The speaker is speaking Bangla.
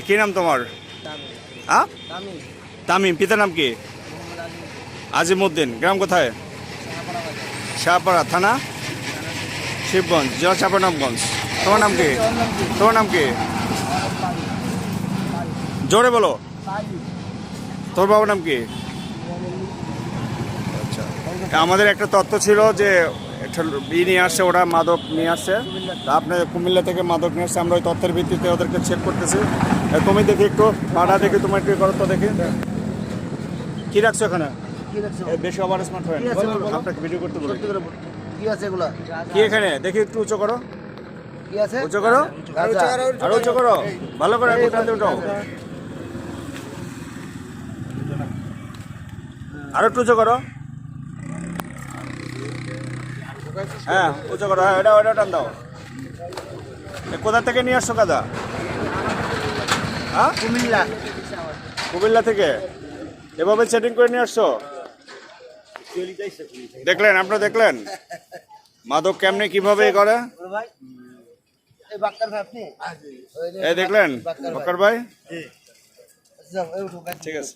কি নাম তোমার? হ্যাঁ, তামিম। পিতার নাম কি? আজিমউদ্দিন। গ্রাম কোথায়? শাহপাড়া। থানা? শিবগঞ্জ। জেলা চাঁপাইনবাবগঞ্জ। তোমার নাম কি? তোমার নাম কি? জোরে বলো। তোর বাবার নাম কি? আচ্ছা, আমাদের একটা তথ্য ছিল যে একটা নিয়ে আসছে, ওরা মাদক নিয়ে আসছে। তা আপনি কুমিল্লা থেকে মাদক নিয়ে আসছে, আমরা ওই তথ্যের ভিত্তিতে ওদেরকে চেক করতেছি। তুমি দেখি একটু পাড়া দেখি, তোমার একটু করো তো দেখি কি রাখছো এখানে। বেশি ওভার স্মার্ট হয় আপনাকে ভিডিও করতে বলি। কি আছে এগুলা? কি এখানে দেখি একটু উঁচু করো। কি আছে? উঁচু করো, আরো উঁচু করো, ভালো করে উঠাও। আরো একটু উঁচু করো। হ্যাঁ, উঁচু করো। হ্যাঁ, ওটা টান দাও। কোথা থেকে নিয়ে আসছো কাদা? হ্যাঁ, কুমিল্লা থেকে এভাবে সেটিং করে নিয়ে আসছো। দেখলেন, আপনারা দেখলেন মাদক কেমনে কিভাবে করে। এই দেখলেন বাক্কার ভাই। ঠিক আছে।